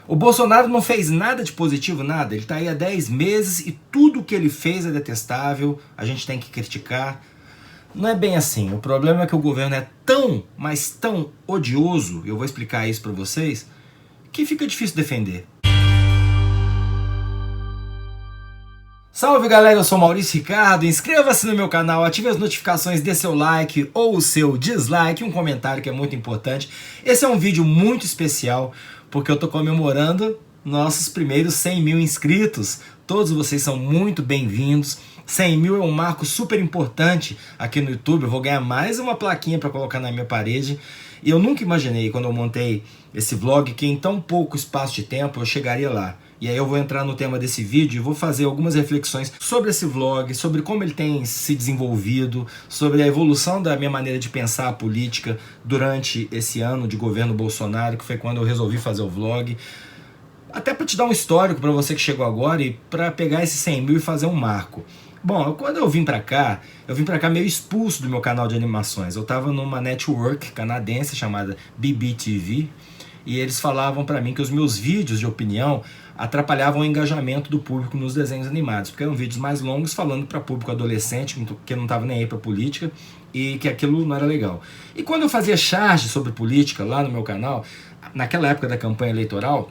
O Bolsonaro não fez nada de positivo, nada. Ele está aí há 10 meses e tudo que ele fez é detestável, a gente tem que criticar. Não é bem assim. O problema é que o governo é tão, mas tão odioso, eu vou explicar isso para vocês, que fica difícil defender. Salve galera, eu sou Maurício Ricardo, inscreva-se no meu canal, ative as notificações, dê seu like ou o seu dislike, um comentário que é muito importante. Esse é um vídeo muito especial porque eu tô comemorando nossos primeiros 100 mil inscritos. Todos vocês são muito bem-vindos. 100 mil é um marco super importante aqui no YouTube. Eu vou ganhar mais uma plaquinha para colocar na minha parede. E eu nunca imaginei, quando eu montei esse vlog, que em tão pouco espaço de tempo eu chegaria lá. E aí eu vou entrar no tema desse vídeo e vou fazer algumas reflexões sobre esse vlog, sobre como ele tem se desenvolvido, sobre a evolução da minha maneira de pensar a política durante esse ano de governo Bolsonaro, que foi quando eu resolvi fazer o vlog. Até para te dar um histórico para você que chegou agora e para pegar esses 100 mil e fazer um marco. Bom, quando eu vim pra cá meio expulso do meu canal de animações. Eu tava numa network canadense chamada BBTV e eles falavam pra mim que os meus vídeos de opinião atrapalhavam o engajamento do público nos desenhos animados, porque eram vídeos mais longos falando para público adolescente que não tava nem aí pra política e que aquilo não era legal. E quando eu fazia charge sobre política lá no meu canal, naquela época da campanha eleitoral,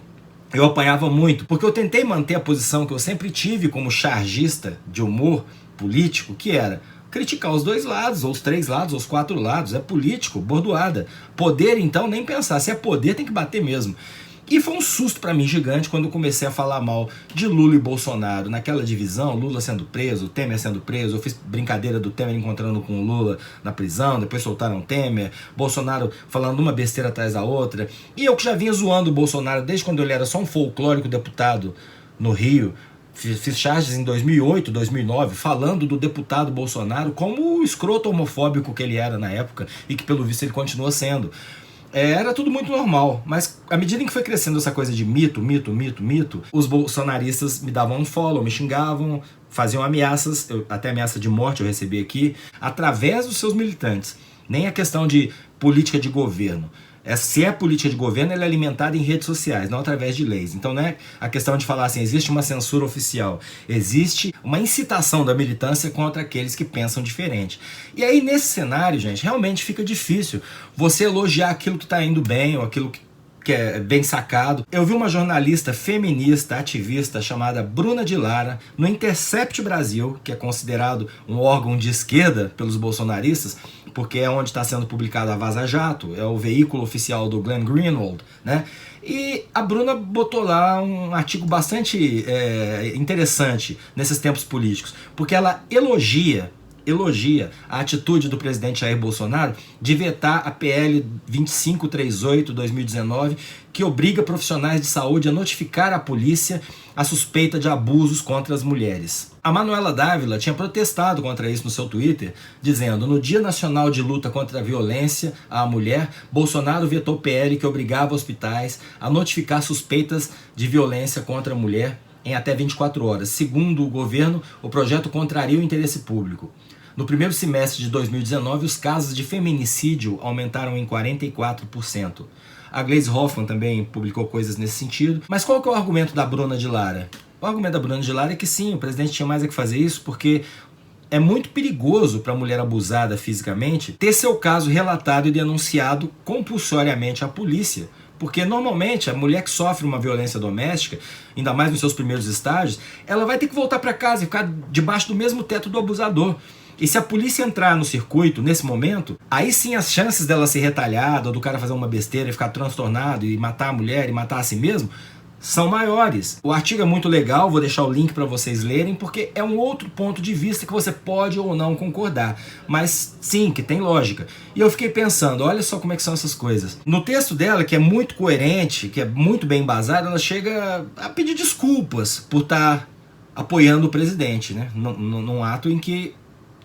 eu apanhava muito, porque eu tentei manter a posição que eu sempre tive como chargista de humor político, que era criticar os dois lados, ou os três lados, ou os quatro lados. É político, bordoada. Poder, então, nem pensar. Se é poder, tem que bater mesmo. E foi um susto pra mim gigante quando eu comecei a falar mal de Lula e Bolsonaro naquela divisão, Lula sendo preso, Temer sendo preso. Eu fiz brincadeira do Temer encontrando com o Lula na prisão, depois soltaram o Temer, Bolsonaro falando uma besteira atrás da outra. E eu que já vinha zoando o Bolsonaro desde quando ele era só um folclórico deputado no Rio. Fiz charges em 2008, 2009, falando do deputado Bolsonaro como o escroto homofóbico que ele era na época e que pelo visto ele continua sendo. Era tudo muito normal, mas à medida em que foi crescendo essa coisa de mito, os bolsonaristas me davam um follow, me xingavam, faziam ameaças, até ameaça de morte eu recebi aqui, através dos seus militantes. Nem a questão de política de governo. Se é política de governo, ela é alimentada em redes sociais, não através de leis. Então não é a questão de falar assim, existe uma censura oficial, existe uma incitação da militância contra aqueles que pensam diferente. E aí nesse cenário, gente, realmente fica difícil você elogiar aquilo que está indo bem ou aquilo que é bem sacado. Eu vi uma jornalista feminista, ativista, chamada Bruna de Lara, no Intercept Brasil, que é considerado um órgão de esquerda pelos bolsonaristas, porque é onde está sendo publicada a Vaza Jato, é o veículo oficial do Glenn Greenwald, né? E a Bruna botou lá um artigo bastante interessante nesses tempos políticos, porque ela elogia a atitude do presidente Jair Bolsonaro de vetar a PL 2538/2019, que obriga profissionais de saúde a notificar à polícia a suspeita de abusos contra as mulheres. A Manuela Dávila tinha protestado contra isso no seu Twitter, dizendo: no Dia Nacional de Luta contra a Violência à Mulher, Bolsonaro vetou PL que obrigava hospitais a notificar suspeitas de violência contra a mulher em até 24 horas. Segundo o governo, o projeto contraria o interesse público. No primeiro semestre de 2019, os casos de feminicídio aumentaram em 44%. A Gleisi Hoffmann também publicou coisas nesse sentido. Mas qual que é o argumento da Bruna de Lara? O argumento da Bruna de Lara é que sim, o presidente tinha mais a que fazer isso, porque é muito perigoso para a mulher abusada fisicamente ter seu caso relatado e denunciado compulsoriamente à polícia. Porque normalmente a mulher que sofre uma violência doméstica, ainda mais nos seus primeiros estágios, ela vai ter que voltar para casa e ficar debaixo do mesmo teto do abusador. E se a polícia entrar no circuito nesse momento, aí sim as chances dela ser retalhada, ou do cara fazer uma besteira e ficar transtornado e matar a mulher e matar a si mesmo, são maiores. O artigo é muito legal, vou deixar o link para vocês lerem, porque é um outro ponto de vista que você pode ou não concordar, mas sim, que tem lógica. E eu fiquei pensando, olha só como é que são essas coisas. No texto dela, que é muito coerente, que é muito bem embasado, ela chega a pedir desculpas por estar apoiando o presidente, né? Num ato em que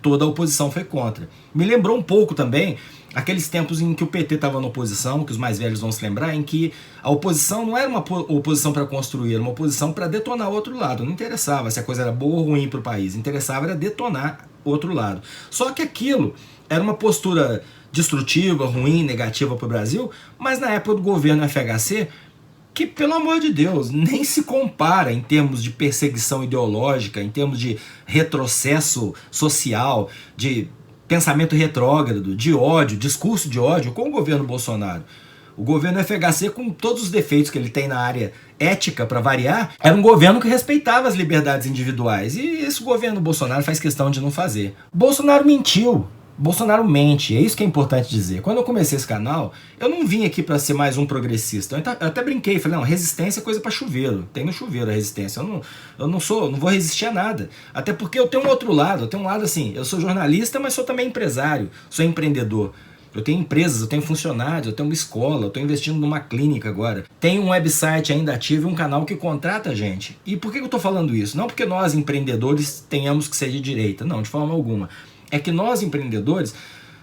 toda a oposição foi contra. Me lembrou um pouco também aqueles tempos em que o PT estava na oposição, que os mais velhos vão se lembrar, em que a oposição não era uma oposição para construir, era uma oposição para detonar o outro lado. Não interessava se a coisa era boa ou ruim para o país, interessava era detonar o outro lado. Só que aquilo era uma postura destrutiva, ruim, negativa para o Brasil, mas na época do governo FHC, que, pelo amor de Deus, nem se compara em termos de perseguição ideológica, em termos de retrocesso social, de pensamento retrógrado, de ódio, discurso de ódio com o governo Bolsonaro. O governo FHC, com todos os defeitos que ele tem na área ética, para variar, era um governo que respeitava as liberdades individuais. E esse governo Bolsonaro faz questão de não fazer. Bolsonaro mentiu. Bolsonaro mente, é isso que é importante dizer. Quando eu comecei esse canal, eu não vim aqui para ser mais um progressista. Eu até brinquei, falei, não, resistência é coisa para chuveiro. Tem no chuveiro a resistência. Eu não vou resistir a nada. Até porque eu tenho um outro lado. Eu tenho um lado assim, eu sou jornalista, mas sou também empresário, sou empreendedor. Eu tenho empresas, eu tenho funcionários, eu tenho uma escola, eu estou investindo numa clínica agora. Tenho um website ainda ativo e um canal que contrata gente. E por que eu estou falando isso? Não porque nós, empreendedores, tenhamos que ser de direita. Não, de forma alguma. É que nós, empreendedores,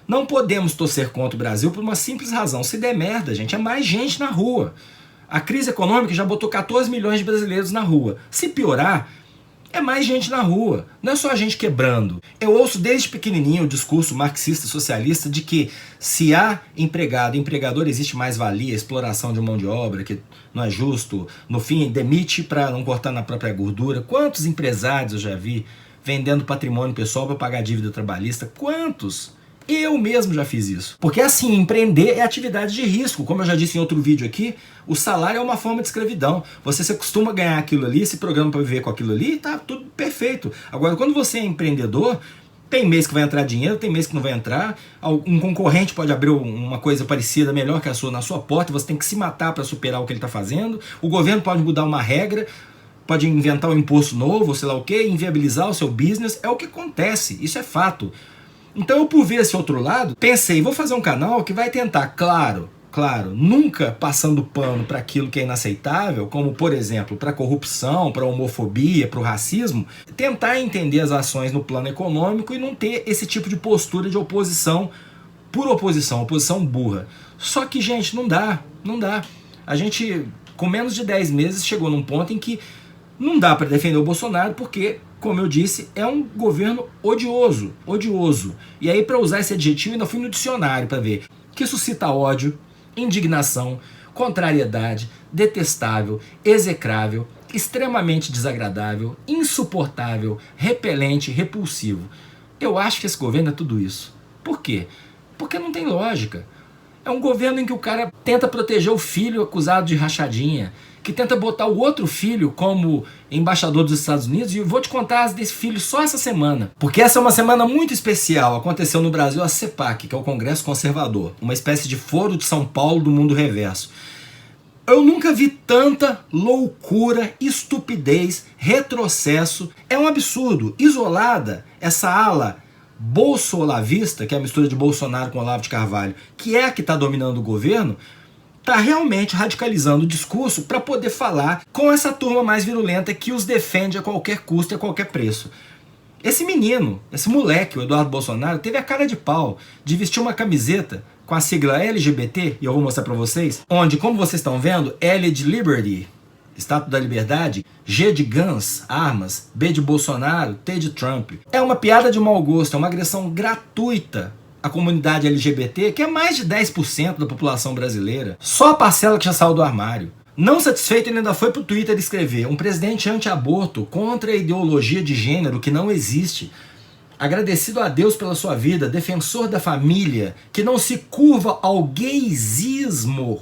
não podemos torcer contra o Brasil por uma simples razão. Se der merda, gente, é mais gente na rua. A crise econômica já botou 14 milhões de brasileiros na rua. Se piorar, é mais gente na rua. Não é só a gente quebrando. Eu ouço desde pequenininho o discurso marxista-socialista de que se há empregado e empregador existe mais-valia, exploração de mão de obra, que não é justo. No fim, demite para não cortar na própria gordura. Quantos empresários eu já vi vendendo patrimônio pessoal para pagar dívida trabalhista? Quantos? Eu mesmo já fiz isso. Porque assim, empreender é atividade de risco. Como eu já disse em outro vídeo aqui, o salário é uma forma de escravidão. Você se acostuma a ganhar aquilo ali, se programa para viver com aquilo ali, tá tudo perfeito. Agora, quando você é empreendedor, tem mês que vai entrar dinheiro, tem mês que não vai entrar. Um concorrente pode abrir uma coisa parecida, melhor que a sua, na sua porta, você tem que se matar para superar o que ele está fazendo. O governo pode mudar uma regra, pode inventar um imposto novo, sei lá o que, inviabilizar o seu business. É o que acontece, isso é fato. Então eu, por ver esse outro lado, pensei, vou fazer um canal que vai tentar, claro, nunca passando pano para aquilo que é inaceitável, como, por exemplo, para a corrupção, para a homofobia, para o racismo, tentar entender as ações no plano econômico e não ter esse tipo de postura de oposição por oposição, oposição burra. Só que, gente, não dá. A gente, com menos de 10 meses, chegou num ponto em que não dá para defender o Bolsonaro porque, como eu disse, é um governo odioso. E aí, para usar esse adjetivo, ainda fui no dicionário para ver que suscita ódio, indignação, contrariedade, detestável, execrável, extremamente desagradável, insuportável, repelente, repulsivo. Eu acho que esse governo é tudo isso. Por quê? Porque não tem lógica. É um governo em que o cara tenta proteger o filho acusado de rachadinha, que tenta botar o outro filho como embaixador dos Estados Unidos, e eu vou te contar as desse filho só essa semana. Porque essa é uma semana muito especial. Aconteceu no Brasil a CEPAC, que é o Congresso Conservador, uma espécie de foro de São Paulo do mundo reverso. Eu nunca vi tanta loucura, estupidez, retrocesso. É um absurdo. Isolada, essa ala bolsolavista, que é a mistura de Bolsonaro com Olavo de Carvalho, que é a que está dominando o governo, está realmente radicalizando o discurso para poder falar com essa turma mais virulenta que os defende a qualquer custo e a qualquer preço. Esse menino, esse moleque, o Eduardo Bolsonaro, teve a cara de pau de vestir uma camiseta com a sigla LGBT, e eu vou mostrar para vocês, onde, como vocês estão vendo, L de Liberty, Estátua da Liberdade, G de Guns, armas, B de Bolsonaro, T de Trump. É uma piada de mau gosto, é uma agressão gratuita à comunidade LGBT, que é mais de 10% da população brasileira. Só a parcela que já saiu do armário. Não satisfeito, ele ainda foi pro Twitter escrever: um presidente anti-aborto contra a ideologia de gênero que não existe. Agradecido a Deus pela sua vida, defensor da família, que não se curva ao gaysismo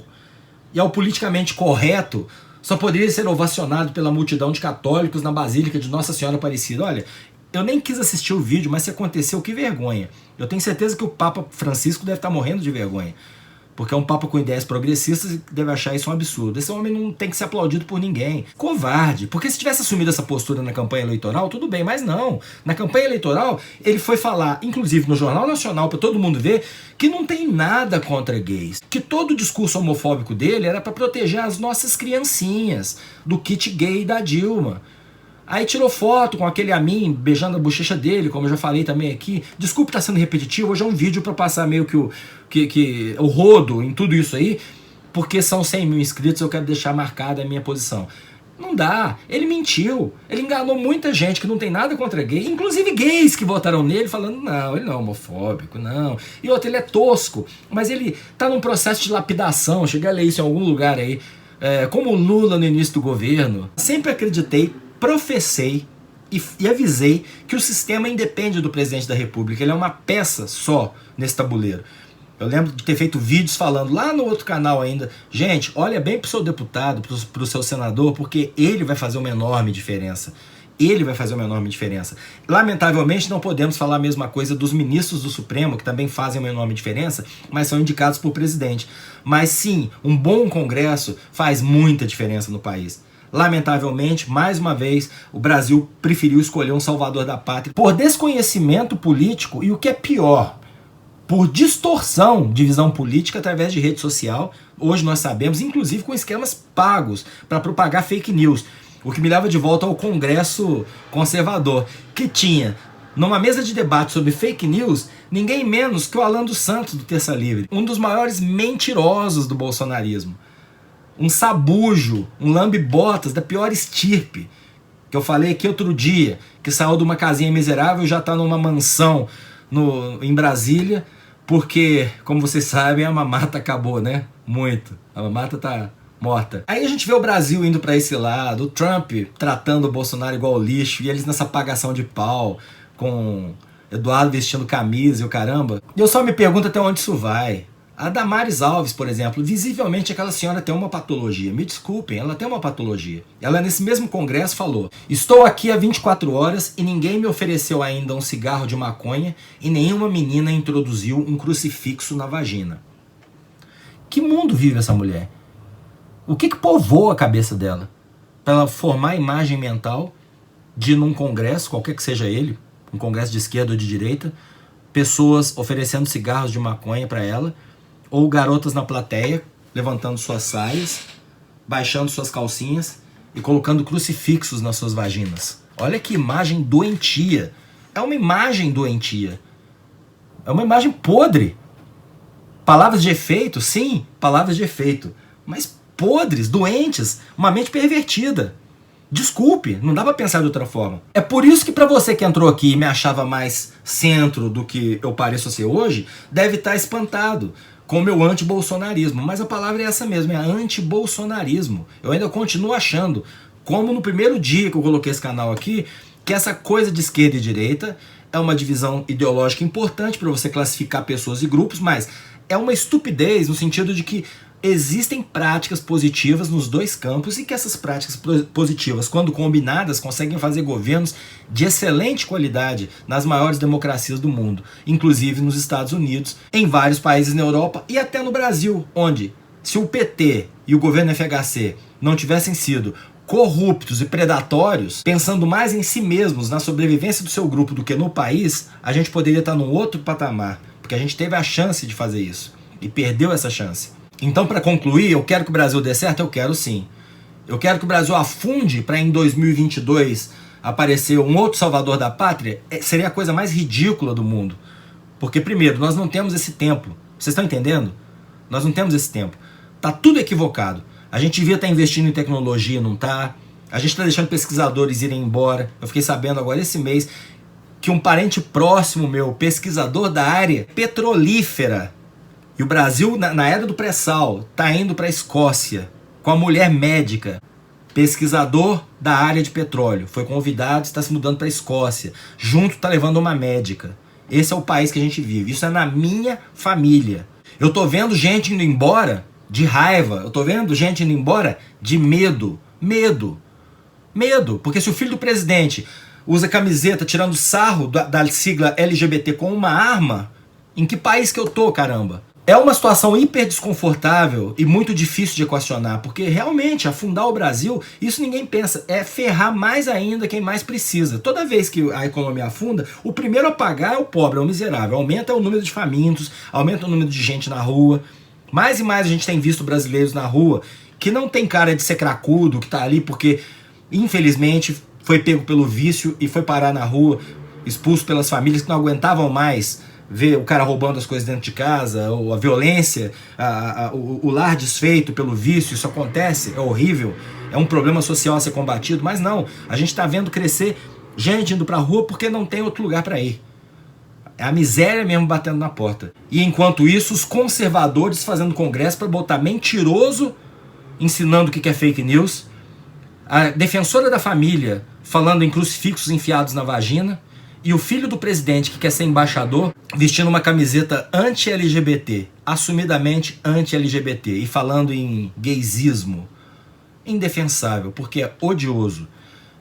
e ao politicamente correto, só poderia ser ovacionado pela multidão de católicos na Basílica de Nossa Senhora Aparecida. Olha, eu nem quis assistir o vídeo, mas se aconteceu, que vergonha. Eu tenho certeza que o Papa Francisco deve estar morrendo de vergonha, porque é um papa com ideias progressistas e deve achar isso um absurdo. Esse homem não tem que ser aplaudido por ninguém. Covarde. Porque se tivesse assumido essa postura na campanha eleitoral, tudo bem, mas não. Na campanha eleitoral, ele foi falar, inclusive no Jornal Nacional, para todo mundo ver, que não tem nada contra gays. Que todo o discurso homofóbico dele era para proteger as nossas criancinhas do kit gay da Dilma. Aí tirou foto com aquele Amin beijando a bochecha dele, como eu já falei também aqui. Desculpe estar sendo repetitivo, hoje é um vídeo para passar meio que o rodo em tudo isso aí, porque são 100 mil inscritos, eu quero deixar marcada a minha posição. Não dá, ele mentiu, ele enganou muita gente que não tem nada contra gay, inclusive gays que votaram nele falando, não, ele não é homofóbico, não. E outro, ele é tosco, mas ele tá num processo de lapidação, cheguei a ler isso em algum lugar aí. como o Lula no início do governo, sempre acreditei, professei e avisei que o sistema independe do presidente da República. Ele é uma peça só nesse tabuleiro. Eu lembro de ter feito vídeos falando lá no outro canal ainda, gente, olha bem pro seu deputado, pro seu senador, porque ele vai fazer uma enorme diferença. Ele vai fazer uma enorme diferença. Lamentavelmente não podemos falar a mesma coisa dos ministros do Supremo, que também fazem uma enorme diferença, mas são indicados por presidente. Mas sim, um bom Congresso faz muita diferença no país. Lamentavelmente, mais uma vez, o Brasil preferiu escolher um salvador da pátria por desconhecimento político e, o que é pior, por distorção de visão política através de rede social. Hoje nós sabemos, inclusive com esquemas pagos para propagar fake news. O que me leva de volta ao Congresso conservador, que tinha, numa mesa de debate sobre fake news, ninguém menos que o Alan dos Santos, do Terça Livre, um dos maiores mentirosos do bolsonarismo. Um sabujo, um lambe-botas da pior estirpe, que eu falei aqui outro dia, que saiu de uma casinha miserável e já está numa mansão em Brasília, porque, como vocês sabem, a mamata acabou, né? Muito. A mamata tá morta. Aí a gente vê o Brasil indo para esse lado, o Trump tratando o Bolsonaro igual lixo, e eles nessa pagação de pau, com Eduardo vestindo camisa e o caramba. E eu só me pergunto até onde isso vai. A Damares Alves, por exemplo, visivelmente aquela senhora tem uma patologia. Me desculpem, ela tem uma patologia. Ela nesse mesmo congresso falou: estou aqui há 24 horas e ninguém me ofereceu ainda um cigarro de maconha e nenhuma menina introduziu um crucifixo na vagina. Que mundo vive essa mulher? O que povoa a cabeça dela? Para ela formar a imagem mental de, num congresso, qualquer que seja ele, um congresso de esquerda ou de direita, pessoas oferecendo cigarros de maconha para ela, ou garotas na plateia, levantando suas saias, baixando suas calcinhas e colocando crucifixos nas suas vaginas. Olha que imagem doentia. É uma imagem doentia. É uma imagem podre. Palavras de efeito, sim, palavras de efeito. Mas podres, doentes, uma mente pervertida. Desculpe, não dá pra pensar de outra forma. É por isso que pra você que entrou aqui e me achava mais centro do que eu pareço ser hoje, deve estar espantado com o meu anti-bolsonarismo. Mas a palavra é essa mesmo, é anti-bolsonarismo. Eu ainda continuo achando, como no primeiro dia que eu coloquei esse canal aqui, que essa coisa de esquerda e direita é uma divisão ideológica importante para você classificar pessoas e grupos, mas é uma estupidez no sentido de que existem práticas positivas nos dois campos e que essas práticas positivas, quando combinadas, conseguem fazer governos de excelente qualidade nas maiores democracias do mundo, inclusive nos Estados Unidos, em vários países na Europa e até no Brasil, onde, se o PT e o governo FHC não tivessem sido corruptos e predatórios, pensando mais em si mesmos, na sobrevivência do seu grupo do que no país, a gente poderia estar num outro patamar, porque a gente teve a chance de fazer isso e perdeu essa chance. Então, para concluir, eu quero que o Brasil dê certo? Eu quero sim. Eu quero que o Brasil afunde para em 2022 aparecer um outro salvador da pátria? Seria a coisa mais ridícula do mundo. Porque, primeiro, nós não temos esse tempo. Vocês estão entendendo? Nós não temos esse tempo. Tá tudo equivocado. A gente devia estar investindo em tecnologia, não tá? A gente está deixando pesquisadores irem embora. Eu fiquei sabendo agora esse mês que um parente próximo meu, pesquisador da área petrolífera, e o Brasil, na era do pré-sal, está indo para a Escócia com a mulher médica, pesquisador da área de petróleo. Foi convidado, está se mudando para a Escócia. Junto está levando uma médica. Esse é o país que a gente vive. Isso é na minha família. Eu tô vendo gente indo embora de raiva. Eu tô vendo gente indo embora de medo. Medo. Medo. Porque se o filho do presidente usa camiseta tirando sarro da sigla LGBT com uma arma, em que país que eu tô, caramba? É uma situação hiper desconfortável e muito difícil de equacionar, porque realmente afundar o Brasil, isso ninguém pensa, é ferrar mais ainda quem mais precisa. Toda vez que a economia afunda, o primeiro a pagar é o pobre, é o miserável. Aumenta o número de famintos, aumenta o número de gente na rua. Mais e mais a gente tem visto brasileiros na rua que não tem cara de ser cracudo, que tá ali porque, infelizmente, foi pego pelo vício e foi parar na rua, expulso pelas famílias que não aguentavam mais ver o cara roubando as coisas dentro de casa, ou a violência, o lar desfeito pelo vício. Isso acontece, é horrível, é um problema social a ser combatido, mas não, a gente está vendo crescer gente indo para a rua porque não tem outro lugar para ir. É a miséria mesmo batendo na porta. E enquanto isso, os conservadores fazendo congresso para botar mentiroso ensinando o que é fake news, a defensora da família falando em crucifixos enfiados na vagina, e o filho do presidente que quer ser embaixador vestindo uma camiseta anti-LGBT, assumidamente anti-LGBT, e falando em gaysismo. Indefensável, porque é odioso.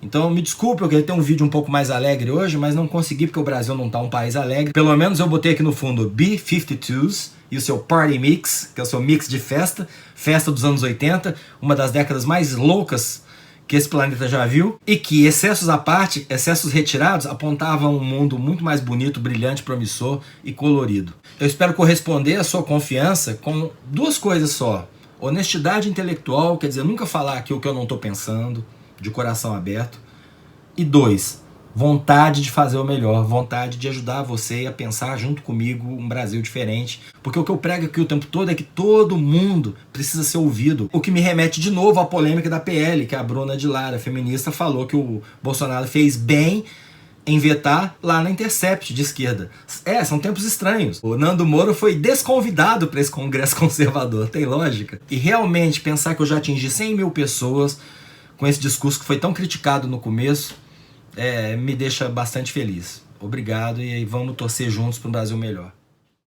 Então me desculpe, eu queria ter um vídeo um pouco mais alegre hoje, mas não consegui porque o Brasil não tá um país alegre. Pelo menos eu botei aqui no fundo B-52s e o seu Party Mix, que é o seu mix de festa, festa dos anos 80, uma das décadas mais loucas que esse planeta já viu, e que, excessos à parte, excessos retirados, apontavam um mundo muito mais bonito, brilhante, promissor e colorido. Eu espero corresponder à sua confiança com duas coisas só: honestidade intelectual, quer dizer, nunca falar aquilo que eu não estou pensando, de coração aberto, e 2, vontade de fazer o melhor, vontade de ajudar você a pensar junto comigo um Brasil diferente, porque o que eu prego aqui o tempo todo é que todo mundo precisa ser ouvido, o que me remete de novo à polêmica da PL, que a Bruna de Lara, feminista, falou que o Bolsonaro fez bem em vetar lá na Intercept de esquerda. São tempos estranhos. O Nando Moura foi desconvidado para esse congresso conservador, tem lógica? E realmente pensar que eu já atingi 100 mil pessoas com esse discurso que foi tão criticado no começo, me deixa bastante feliz. Obrigado e vamos torcer juntos para um Brasil melhor.